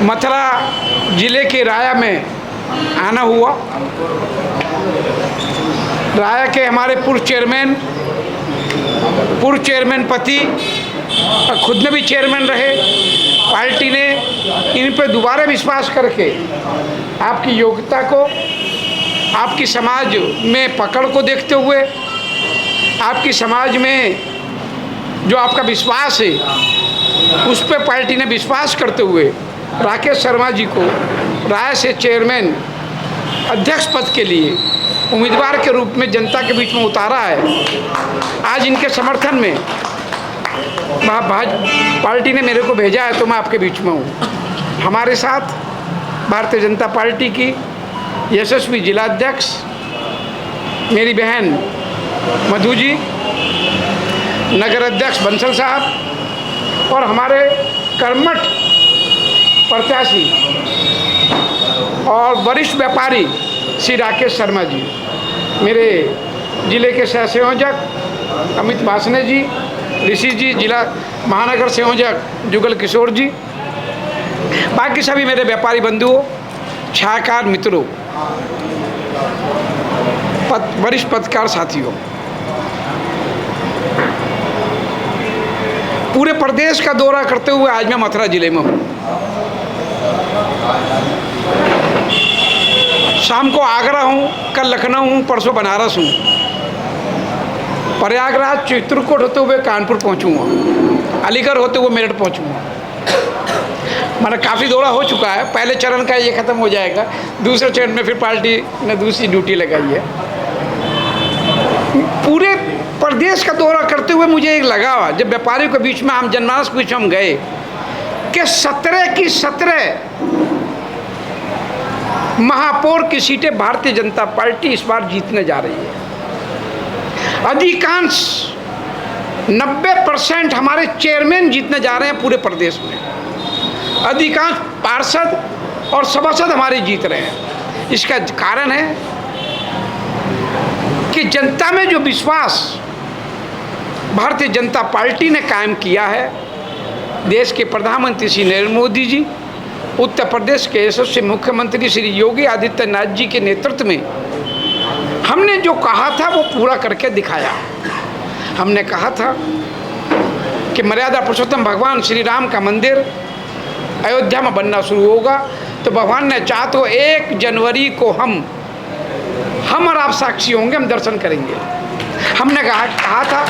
मथुरा जिले के राया में आना हुआ। राया के हमारे पूर्व चेयरमैन पति और खुद में भी चेयरमैन रहे। पार्टी ने इन पर दोबारा विश्वास करके आपकी योग्यता को, आपकी समाज में पकड़ को देखते हुए, आपकी समाज में जो आपका विश्वास है उस पर पार्टी ने विश्वास करते हुए राकेश शर्मा जी को राय से चेयरमैन अध्यक्ष पद के लिए उम्मीदवार के रूप में जनता के बीच में उतारा है। आज इनके समर्थन में पार्टी ने मेरे को भेजा है तो मैं आपके बीच में हूँ। हमारे साथ भारतीय जनता पार्टी की यशस्वी जिलाध्यक्ष मेरी बहन मधु जी, नगर अध्यक्ष बंसल साहब और हमारे कर्मठ प्रत्याशी और वरिष्ठ व्यापारी श्री राकेश शर्मा जी, मेरे जिले के सह संयोजक अमित वासने जी, ऋषि जी, जिला महानगर संयोजक जुगल किशोर जी, बाकी सभी मेरे व्यापारी बंधुओं, छायाकार मित्रों, वरिष्ठ पत्रकार साथियों, पूरे प्रदेश का दौरा करते हुए आज मैं मथुरा जिले में हूँ। शाम को आगरा हूँ, कल लखनऊ हूँ, परसों बनारस हूँ, प्रयागराज चित्रकूट होते हुए कानपुर पहुँचूँगा, अलीगढ़ होते हुए मेरठ पहुँचूँगा। मतलब काफ़ी दौरा हो चुका है। पहले चरण का ये ख़त्म हो जाएगा, दूसरे चरण में फिर पार्टी ने दूसरी ड्यूटी लगाई है। पूरे प्रदेश का दौरा करते हुए मुझे एक लगा, जब व्यापारियों के बीच में, आम जनमानस के बीच में हम गए, कि 17 की 17 महापौर की सीटें भारतीय जनता पार्टी इस बार जीतने जा रही है। अधिकांश 90% हमारे चेयरमैन जीतने जा रहे हैं पूरे प्रदेश में। अधिकांश पार्षद और सभासद हमारे जीत रहे हैं। इसका कारण है कि जनता में जो विश्वास भारतीय जनता पार्टी ने कायम किया है, देश के प्रधानमंत्री श्री नरेंद्र मोदी जी, उत्तर प्रदेश के यशस्वी मुख्यमंत्री श्री योगी आदित्यनाथ जी के नेतृत्व में हमने जो कहा था वो पूरा करके दिखाया। हमने कहा था कि मर्यादा पुरुषोत्तम भगवान श्री राम का मंदिर अयोध्या में बनना शुरू होगा, तो भगवान ने चाहा तो 1 जनवरी को हम और आप साक्षी होंगे, हम दर्शन करेंगे। हमने कहा था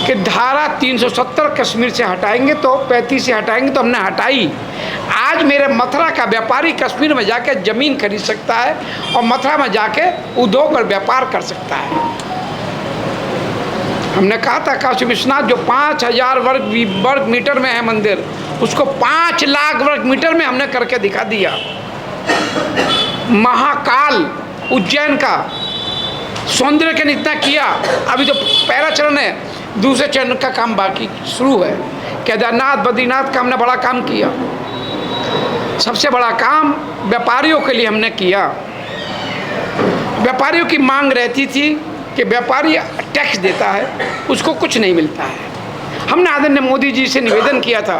कि धारा 370 कश्मीर से हटाएंगे तो 35 से हटाएंगे, तो हमने हटाई। आज मेरे मथुरा का व्यापारी कश्मीर में जाके ज़मीन खरीद सकता है और मथुरा में जाके उद्योग और व्यापार कर सकता है। हमने कहा था काशी विश्वनाथ जो 5000 वर्ग मीटर में है मंदिर, उसको 5 लाख वर्ग मीटर में हमने करके दिखा दिया। महाकाल उज्जैन का सौंदर्यीकरण इतना किया, अभी तो पहला चरण है, दूसरे चरण का काम बाकी शुरू है। केदारनाथ, बद्रीनाथ का हमने बड़ा काम किया। सबसे बड़ा काम व्यापारियों के लिए हमने किया। व्यापारियों की मांग रहती थी कि व्यापारी टैक्स देता है, उसको कुछ नहीं मिलता है। हमने आदरणीय मोदी जी से निवेदन किया था,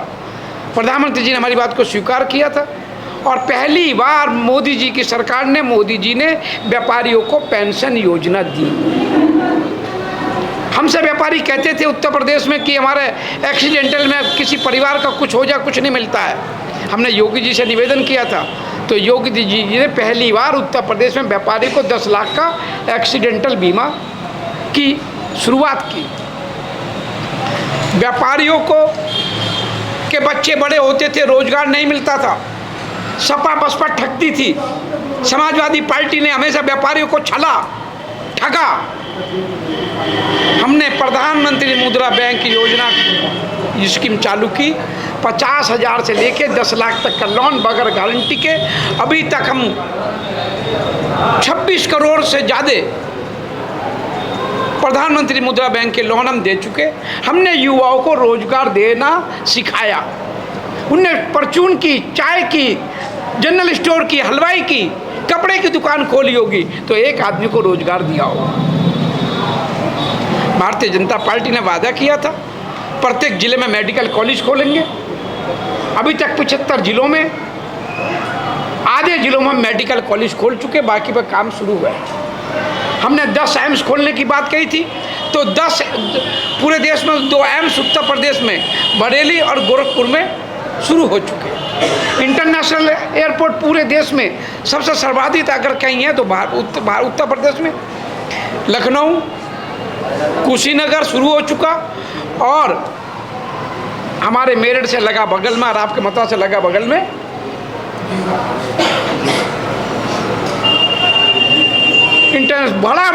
प्रधानमंत्री जी ने हमारी बात को स्वीकार किया था और पहली बार मोदी जी की सरकार ने, मोदी जी ने व्यापारियों को पेंशन योजना दी। हमसे व्यापारी कहते थे उत्तर प्रदेश में कि हमारे एक्सीडेंटल में किसी परिवार का कुछ हो जाए, कुछ नहीं मिलता है। हमने योगी जी से निवेदन किया था, तो योगी जी ने पहली बार उत्तर प्रदेश में व्यापारी को 10 लाख का एक्सीडेंटल बीमा की शुरुआत की। व्यापारियों को के बच्चे बड़े होते थे, रोजगार नहीं मिलता था, सपा बसपा ठगती थी। समाजवादी पार्टी ने हमेशा व्यापारियों को ठगा। हमने प्रधानमंत्री मुद्रा बैंक योजना स्कीम चालू की। 50,000 से लेके 10 लाख तक का लोन बगैर गारंटी के। अभी तक हम 26 करोड़ से ज़्यादा प्रधानमंत्री मुद्रा बैंक के लोन हम दे चुके। हमने युवाओं को रोजगार देना सिखाया। उनने परचून की, चाय की, जनरल स्टोर की, हलवाई की, कपड़े की दुकान खोली होगी तो एक आदमी को रोजगार दिया होगा। भारतीय जनता पार्टी ने वादा किया था प्रत्येक जिले में मेडिकल कॉलेज खोलेंगे। अभी तक 75 जिलों में, आधे जिलों में मेडिकल कॉलेज खोल चुके, बाकी पर काम शुरू हुआ है। हमने 10 एम्स खोलने की बात कही थी, तो 10 पूरे देश में 2 एम्स उत्तर प्रदेश में बरेली और गोरखपुर में शुरू हो चुके हैं। इंटरनेशनल एयरपोर्ट पूरे देश में सबसे सर्वाधिक अगर कहीं है तो उत्तर प्रदेश में लखनऊ, कुशीनगर शुरू हो चुका, और हमारे मेरठ से लगा बगल में और आपके मथुरा से लगा बगल में बड़ा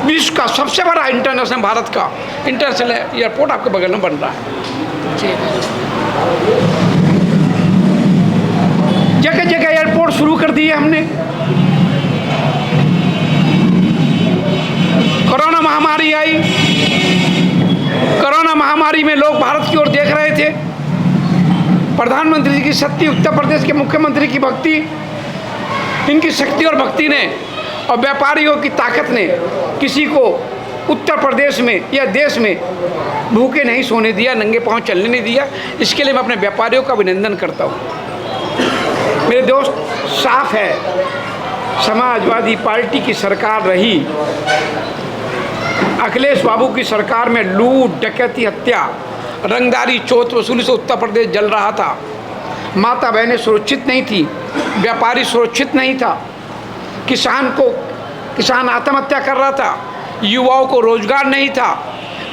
विश्व का सबसे बड़ा इंटरनेशनल, भारत का इंटरनेशनल एयरपोर्ट आपके बगल में बन रहा है। जगह जगह एयरपोर्ट शुरू कर दिए हमने। कोरोना महामारी आई, कोरोना महामारी में लोग भारत की ओर देख रहे थे। प्रधानमंत्री जी की शक्ति, उत्तर प्रदेश के मुख्यमंत्री की भक्ति, इनकी शक्ति और भक्ति ने और व्यापारियों की ताकत ने किसी को उत्तर प्रदेश में या देश में भूखे नहीं सोने दिया, नंगे पांव चलने नहीं दिया। इसके लिए मैं अपने व्यापारियों का अभिनंदन करता हूँ। मेरे दोस्त, साफ है, समाजवादी पार्टी की सरकार रही, अखिलेश बाबू की सरकार में लूट, डकैती, हत्या, रंगदारी, चोट वसूली से उत्तर प्रदेश जल रहा था। माता बहनें सुरक्षित नहीं थी, व्यापारी सुरक्षित नहीं था, किसान आत्महत्या कर रहा था, युवाओं को रोजगार नहीं था,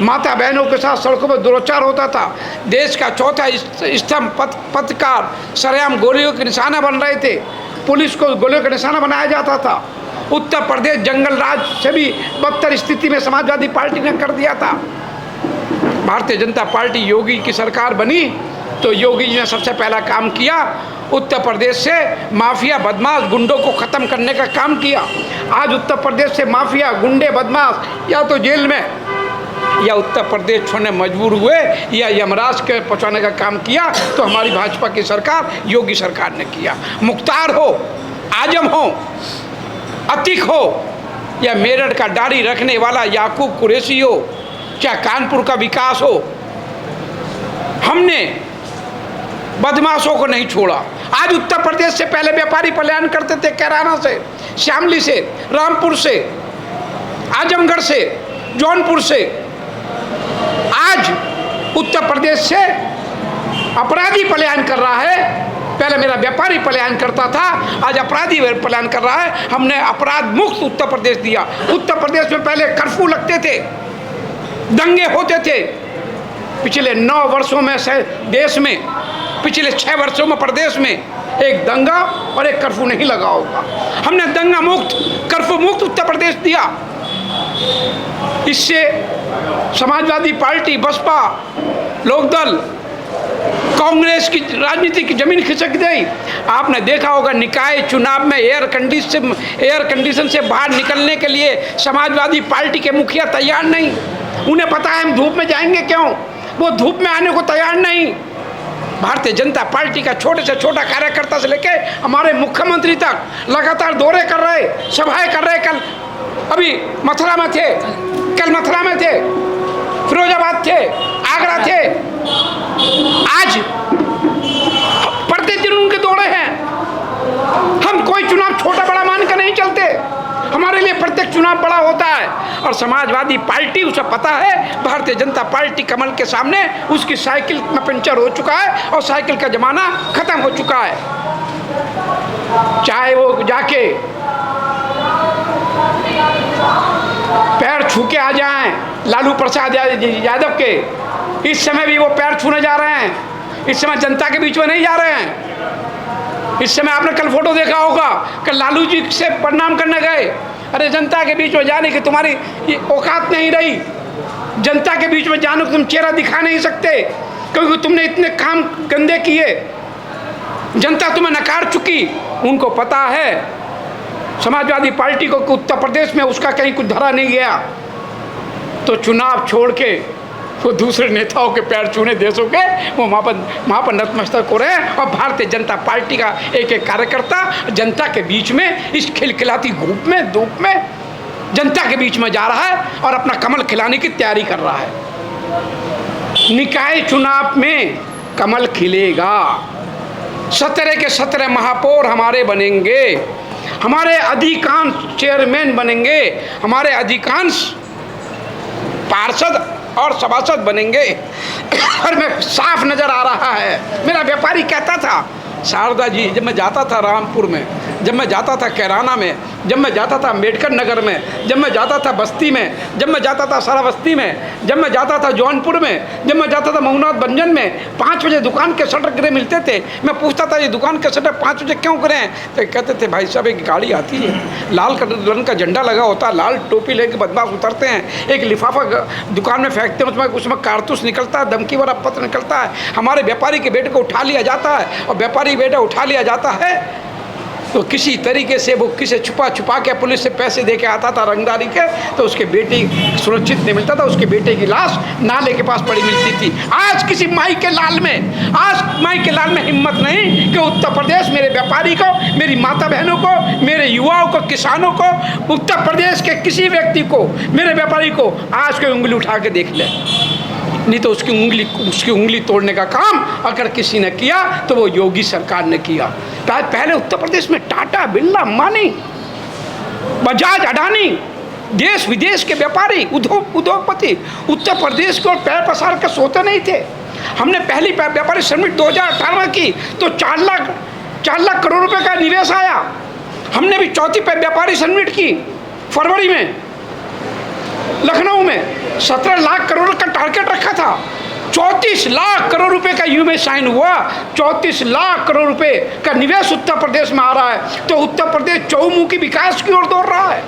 माता बहनों के साथ सड़कों पर दुराचार होता था। देश का चौथा स्तंभ पत्रकार सरेआम गोलियों के निशाना बन रहे थे, पुलिस को गोलियों का निशाना बनाया जाता था। उत्तर प्रदेश जंगल राज से भी बदतर स्थिति में समाजवादी पार्टी ने कर दिया था। भारतीय जनता पार्टी योगी की सरकार बनी तो योगी जी ने सबसे पहला काम किया, उत्तर प्रदेश से माफिया, बदमाश, गुंडों को ख़त्म करने का काम किया। आज उत्तर प्रदेश से माफिया, गुंडे, बदमाश या तो जेल में या उत्तर प्रदेश छोड़ने मजबूर हुए या यमराज के पहुँचाने का काम किया तो हमारी भाजपा की सरकार, योगी सरकार ने किया। मुख्तार हो, आजम हो, अतीक हो या मेरठ का दाढ़ी रखने वाला याकूब कुरैशी हो, चाहे कानपुर का विकास हो, हमने बदमाशों को नहीं छोड़ा। आज उत्तर प्रदेश से पहले व्यापारी पलायन करते थे, कैराना से, शामली से, रामपुर से, आजमगढ़ से, जौनपुर से। आज उत्तर प्रदेश से अपराधी पलायन कर रहा है। पहले मेरा व्यापारी पलायन करता था, आज अपराधी पलायन कर रहा है। हमने अपराध मुक्त उत्तर प्रदेश दिया। उत्तर प्रदेश में पहले कर्फ्यू लगते थे, दंगे होते थे। पिछले 9 वर्षों में से देश में, पिछले 6 वर्षों में प्रदेश में एक दंगा और एक कर्फ्यू नहीं लगा होगा। हमने दंगा मुक्त, कर्फ्यू मुक्त उत्तर प्रदेश दिया। इससे समाजवादी पार्टी, बसपा, लोकदल, कांग्रेस की राजनीति की जमीन खिसक गई। आपने देखा होगा निकाय चुनाव में एयर कंडीशन से बाहर निकलने के लिए समाजवादी पार्टी के मुखिया तैयार नहीं। उन्हें पता है हम धूप में जाएंगे क्यों, वो धूप में आने को तैयार नहीं। भारतीय जनता पार्टी का छोटे से छोटा कार्यकर्ता से लेके हमारे मुख्यमंत्री तक लगातार दौरे कर रहे, सभाएं कर रहे। कल अभी मथुरा में थे, कल मथुरा में थे, फिरोजाबाद थे, आगरा थे। आज प्रतिदिन उनके दौरे हैं। हम कोई चुनाव छोटा बड़ा मान कर नहीं चलते, हमारे लिए प्रत्येक चुनाव बड़ा होता है। और समाजवादी पार्टी, उसे पता है भारतीय जनता पार्टी कमल के सामने उसकी साइकिल में पंचर हो चुका है और साइकिल का जमाना खत्म हो चुका है। चाहे वो जाके पैर छू के आ जाएं लालू प्रसाद यादव के, इस समय भी वो पैर छूने जा रहे हैं। इस समय जनता के बीच में नहीं जा रहे हैं। इस समय आपने कल फोटो देखा होगा कि लालू जी से प्रणाम करने गए। अरे जनता के बीच में जाने की तुम्हारी औकात नहीं रही। जनता के बीच में जाने को तुम चेहरा दिखा नहीं सकते क्योंकि तुमने इतने काम गंदे किए। जनता तुम्हें नकार चुकी। उनको पता है समाजवादी पार्टी को कि उत्तर प्रदेश में उसका कहीं कुछ धरा नहीं गया, तो चुनाव छोड़ के वो दूसरे नेताओं के पैर छूने देशों के वो वहाँ पर नतमस्तक हो रहे हैं। और भारतीय जनता पार्टी का एक एक कार्यकर्ता जनता के बीच में, इस खिलखिलाती धूप में जनता के बीच में जा रहा है और अपना कमल खिलाने की तैयारी कर रहा है। निकाय चुनाव में कमल खिलेगा। 17 के 17 महापौर हमारे बनेंगे, हमारे अधिकांश चेयरमैन बनेंगे, हमारे अधिकांश पार्षद और सभासद बनेंगे। और मैं साफ नज़र आ रहा है, मेरा व्यापारी कहता था, शारदा जी, जब मैं जाता था रामपुर में, जब मैं जाता था कैराना में, जब मैं जाता था अम्बेडकर नगर में, जब मैं जाता था बस्ती में, जब मैं जाता था श्रावस्ती में, जब मैं जाता था जौनपुर में, जब मैं जाता था मऊनाथ भंजन में, 5 बजे दुकान के शटर गिरे मिलते थे। मैं पूछता था ये दुकान के शटर 5 बजे क्यों गिरे हैं? तो कहते थे भाई साहब एक गाड़ी आती है, लाल रंग का झंडा लगा होता है, लाल टोपी लेके बदमाश उतरते हैं, एक लिफाफा दुकान में फेंकते हैं, उसमें कारतूस निकलता है, धमकी वाला पत्र निकलता है, हमारे व्यापारी के बेटे को उठा लिया जाता है और व्यापारी बेटा उठा लिया जाता है तो किसी तरीके से वो किसे छुपा छुपा के पुलिस से पैसे दे के आता था रंगदारी के, तो उसके बेटे सुरक्षित नहीं मिलता था, उसके बेटे की लाश नाले के पास पड़ी मिलती थी। आज किसी माई के लाल में हिम्मत नहीं कि उत्तर प्रदेश मेरे व्यापारी को, मेरी माता बहनों को, मेरे युवाओं को, किसानों को, उत्तर प्रदेश के किसी व्यक्ति को, मेरे व्यापारी को आज कोई उंगली उठा के देख ले, नहीं तो उसकी उंगली तोड़ने का काम अगर किसी ने किया तो वो योगी सरकार ने किया। पहले उत्तर प्रदेश में टाटा, बिरला, अंबानी, बजाज, अडानी, देश विदेश के व्यापारी, उद्योगपति उत्तर प्रदेश को पैर पसार कर सोते नहीं थे। हमने पहली व्यापारी समिट 2018 की तो 4 लाख करोड़ रुपए का निवेश आया। हमने भी चौथी व्यापारी समिट की फरवरी में लखनऊ में, 17 लाख करोड़ का टारगेट रखा था, 34 लाख करोड़ रुपए का यूं में साइन हुआ। 34 लाख करोड़ रुपए का निवेश उत्तर प्रदेश में आ रहा है, तो उत्तर प्रदेश चौमुखी विकास की ओर दौड़ रहा है।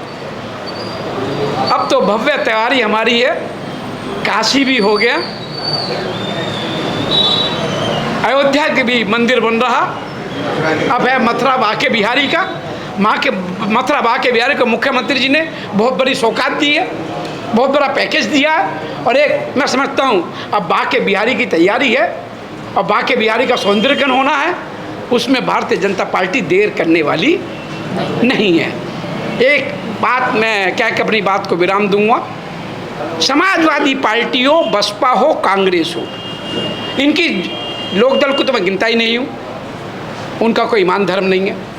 अब तो भव्य तैयारी हमारी है, काशी भी हो गया, अयोध्या के भी मंदिर बन रहा, अब है मथुरा बांके बिहारी का। मथुरा बांके बिहारी को मुख्यमंत्री जी ने बहुत बड़ी सौगात दी है, बहुत बड़ा पैकेज दिया है। और एक मैं समझता हूँ अब बांके बिहारी की तैयारी है और बांके बिहारी का सौंदर्यीकरण होना है, उसमें भारतीय जनता पार्टी देर करने वाली नहीं है। एक बात मैं कह के अपनी बात को विराम दूंगा, समाजवादी पार्टी हो, बसपा हो, कांग्रेस हो, इनकी लोकदल को तो मैं गिनता ही नहीं हूँ, उनका कोई ईमान धर्म नहीं है।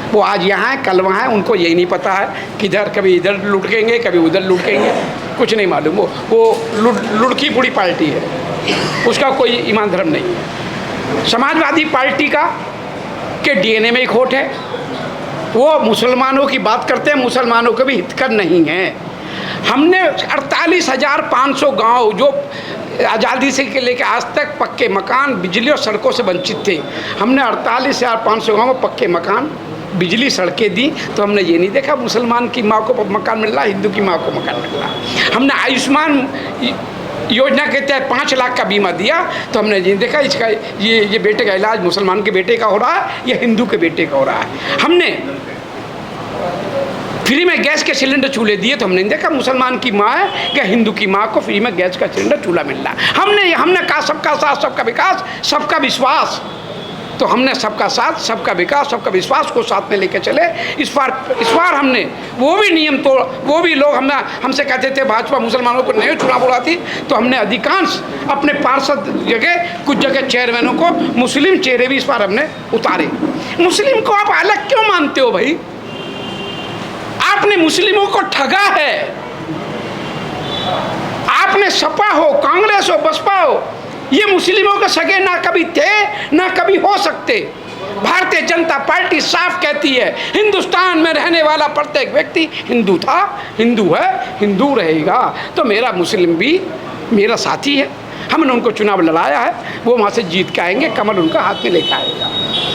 वो आज यहाँ है, कल वहाँ है, उनको यही नहीं पता है कि इधर कभी इधर लुढ़केंगे, कभी उधर लुढ़केंगे, कुछ नहीं मालूम। वो लुढ़की पूरी पार्टी है, उसका कोई ईमान धर्म नहीं है। समाजवादी पार्टी का के डीएनए में एक खोट है, वो मुसलमानों की बात करते हैं, मुसलमानों के भी हितकर नहीं है। हमने 48,500 गांव जो आज़ादी से लेकर आज तक पक्के मकान, बिजली और सड़कों से वंचित थे, हमने 48,500 गाँव में पक्के मकान, बिजली, सड़कें दी। तो हमने ये नहीं देखा मुसलमान की माँ को मकान मिल रहा, हिंदू की माँ को मकान मिल रहा। हमने आयुष्मान योजना के तहत 5 लाख का बीमा दिया, तो हमने ये देखा इसका ये बेटे का इलाज मुसलमान के बेटे का हो रहा है या हिंदू के बेटे का हो रहा है। हमने फ्री में गैस के सिलेंडर चूल्हे दिए, तो हमने देखा मुसलमान की माँ है या हिंदू की माँ को फ्री में गैस का सिलेंडर चूल्हा मिल रहा है। हमने कहा सबका साथ, सबका विकास, सबका विश्वास। तो हमने सबका साथ, सबका विकास, सबका विश्वास को साथ में लेकर चले। इस बार हमने वो भी नियम तोड़, वो भी लोग हमसे कहते थे भाजपा मुसलमानों को नहीं चुनाव बुलाती, तो हमने अधिकांश अपने पार्षद जगह, कुछ जगह चेयरमैनों को मुस्लिम चेहरे भी इस बार हमने उतारे। मुस्लिम को आप अलग क्यों मानते हो भाई? आपने मुस्लिमों को ठगा है। आपने सपा हो, कांग्रेस हो, बसपा हो, ये मुस्लिमों के सगे ना कभी थे ना कभी हो सकते। भारतीय जनता पार्टी साफ कहती है, हिंदुस्तान में रहने वाला प्रत्येक व्यक्ति हिंदू था, हिंदू है, हिंदू रहेगा। तो मेरा मुस्लिम भी मेरा साथी है, हमने उनको चुनाव लड़ाया है, वो वहाँ से जीत के आएंगे, कमल उनका हाथ में लेकर आएगा।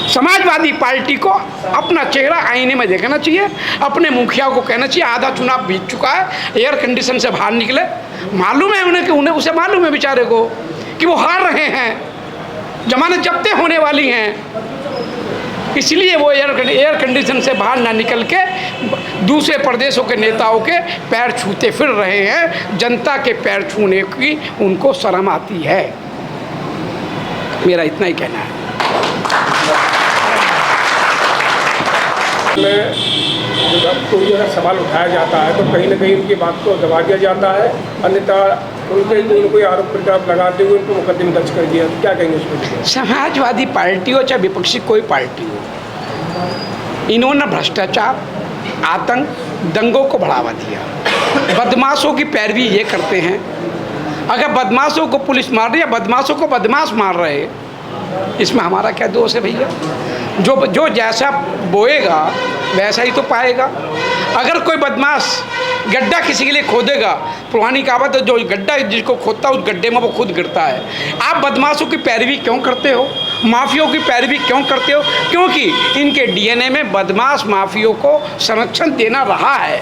समाजवादी पार्टी को अपना चेहरा आईने में देखना चाहिए, अपने मुखिया को कहना चाहिए आधा चुनाव बीत चुका है, एयर कंडीशन से बाहर निकले। मालूम है उन्हें उसे मालूम है बेचारे को कि वो हार रहे हैं, जमानत जब्तें होने वाली हैं, इसलिए वो एयर कंडीशन से बाहर ना निकल के दूसरे प्रदेशों के नेताओं के पैर छूते फिर रहे हैं। जनता के पैर छूने की उनको शर्म आती है। मेरा इतना ही कहना है। जब कोई अगर सवाल उठाया जाता है तो कहीं ना कहीं उनकी बात को दबा दिया जाता है, अन्यथा कोई आरोप प्रत्यारोप लगाते हुए उनको मुकदमे दर्ज कर दिया, तो क्या कहेंगे उस पर? समाजवादी पार्टी हो चाहे विपक्षी कोई पार्टी हो, इन्होंने भ्रष्टाचार, आतंक, दंगों को बढ़ावा दिया। बदमाशों की पैरवी ये करते हैं। अगर बदमाशों को पुलिस मार रही है, बदमाशों को बदमाश मार रहे, इसमें हमारा क्या दोष है भैया? जो जैसा बोएगा वैसा ही तो पाएगा। अगर कोई बदमाश गड्ढा किसी के लिए खोदेगा, पुरानी कहावत है, जो गड्ढा जिसको खोदता है उस गड्ढे में वो खुद गिरता है। आप बदमाशों की पैरवी क्यों करते हो? माफियों की पैरवी क्यों करते हो? क्योंकि इनके डीएनए में बदमाश माफियों को संरक्षण देना रहा है।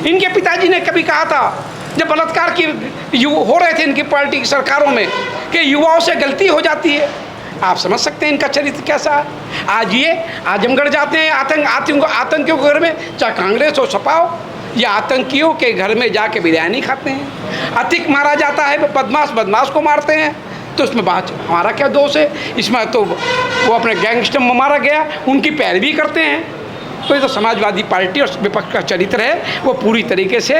इनके पिताजी ने कभी कहा था, जब बलात्कार की हो रहे थे इनकी पार्टी की सरकारों में, कि युवाओं से गलती हो जाती है। आप समझ सकते हैं इनका चरित्र कैसा है। आज ये आजमगढ़ जाते हैं आतंकियों के घर में, चाहे कांग्रेस हो सपा हो, या आतंकियों के घर में जाके बिरयानी खाते हैं। अतिक मारा जाता है, बदमाश को मारते हैं, तो इसमें बात हमारा क्या दोष है? इसमें तो वो अपने गैंगस्टर में मारा गया, उनकी पैरवी करते हैं। तो ये तो समाजवादी पार्टी और विपक्ष का चरित्र है, वो पूरी तरीके से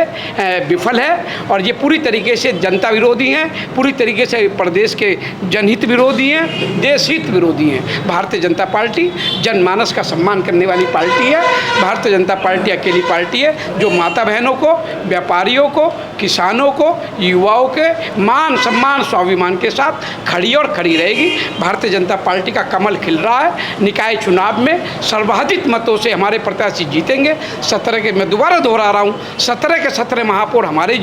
विफल है, और ये पूरी तरीके से जनता विरोधी हैं, पूरी तरीके से प्रदेश के जनहित विरोधी हैं, देश हित विरोधी हैं। भारतीय जनता पार्टी जनमानस का सम्मान करने वाली पार्टी है। भारतीय जनता पार्टी अकेली पार्टी है जो माता बहनों को, व्यापारियों को, किसानों को, युवाओं के मान सम्मान स्वाभिमान के साथ खड़ी और खड़ी रहेगी। भारतीय जनता पार्टी का कमल खिल रहा है। निकाय चुनाव में सर्वाधिक मतों से हमारे प्रत्याशी जीतेंगे। 17 के, मैं दोबारा दोहरा रहा हूँ, 17 के 17 महापौर हमारे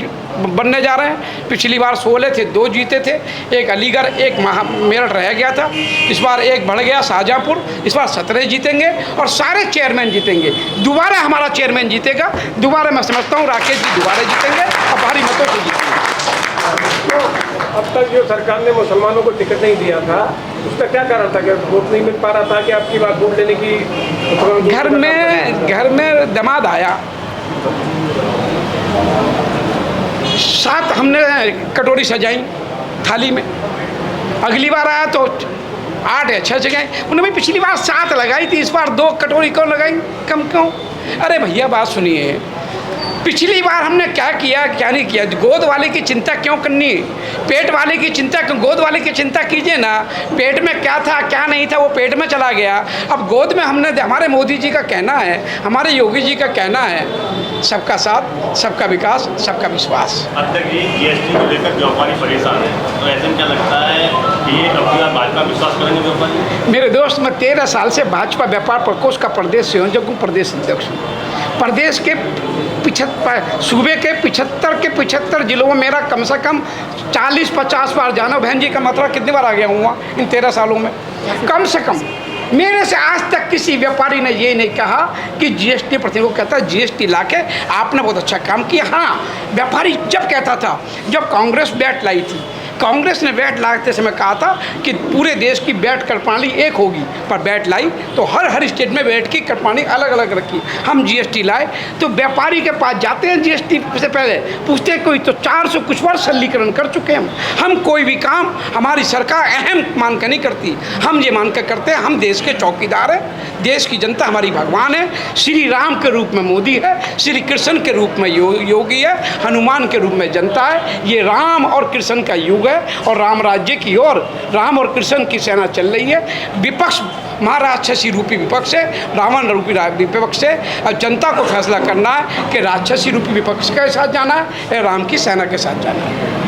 बनने जा रहे हैं। पिछली बार 16 थे, 2 जीते थे, एक अलीगढ़, एक मेरठ रह गया था। इस बार एक बढ़ गया शाहजहाँपुर। इस बार 17 जीतेंगे और सारे चेयरमैन जीतेंगे। दोबारा हमारा चेयरमैन जीतेगा। दोबारा मैं समझता हूँ राकेश जी दोबारा जीतेंगे और भारी मतों से जीतेंगे। तो अब तक जो सरकार ने मुसलमानों को टिकट नहीं दिया था, उसका क्या कारण था? कि वोट नहीं मिल पा रहा था, कि आपकी बात वोट लेने की? घर में दामाद आया, 7 हमने कटोरी सजाई थाली में। अगली बार आया तो 8 या 6 जगह। उन्होंने भाई पिछली बार 7 लगाई थी, इस बार 2 कटोरी क्यों लगाई, कम क्यों? अरे भैया बात सुनिए, पिछली बार हमने क्या किया क्या नहीं किया? गोद वाले की चिंता क्यों करनी? पेट वाले की चिंता क्यों? गोद वाले की चिंता कीजिए ना। पेट में क्या था क्या नहीं था वो पेट में चला गया। अब गोद में हमने, हमारे मोदी जी का कहना है, हमारे योगी जी का कहना है, सबका साथ, सबका विकास, सबका विश्वास। अब तक ये जीएसटी को लेकर व्यापारी परेशान है, तो ऐसे में क्या लगता है कि ये अपना भाजपा विश्वास करेंगे व्यापारी? मेरे दोस्त, मैं 13 साल से भाजपा व्यापार प्रकोष्ठ का प्रदेश संयोजक हूँ, प्रदेश अध्यक्ष हूँ। प्रदेश के 75 सूबे के 75 जिलों में मेरा कम से कम 40-50 बार जाना। बहन जी का मतलब कितनी बार आ गया हूँ इन 13 सालों में? कम से कम मेरे से आज तक किसी व्यापारी ने ये नहीं कहा कि जीएसटी प्रतिनिधि को कहता है जीएसटी लाके आपने बहुत अच्छा काम किया। हाँ, व्यापारी जब कहता था, जब कांग्रेस वैट लाई थी, कांग्रेस ने वैट लाते समय कहा था कि पूरे देश की वैट कर प्रणाली एक होगी, पर वैट लाई तो हर स्टेट में वैट की कर प्रणाली अलग अलग रखी। हम जीएसटी लाए तो व्यापारी के पास जाते हैं, जीएसटी से पहले पूछते हैं कोई, तो 400 कुछ बार सरलीकरण कर चुके हैं हम कोई भी काम हमारी सरकार अहम मान कर नहीं करती। हम ये मान कर करते हैं, हम देश के चौकीदार हैं, देश की जनता हमारी भगवान है। श्री राम के रूप में मोदी है, श्री कृष्ण के रूप में योगी है, हनुमान के रूप में जनता है। ये राम और कृष्ण का युग है और राम राज्य की ओर राम और कृष्ण की सेना चल रही है। विपक्ष महाराक्षसी रूपी विपक्ष है, रावण रूपी विपक्ष है। अब जनता को फैसला करना है कि राक्षसी रूपी विपक्ष के साथ जाना है या राम की सेना के साथ जाना है।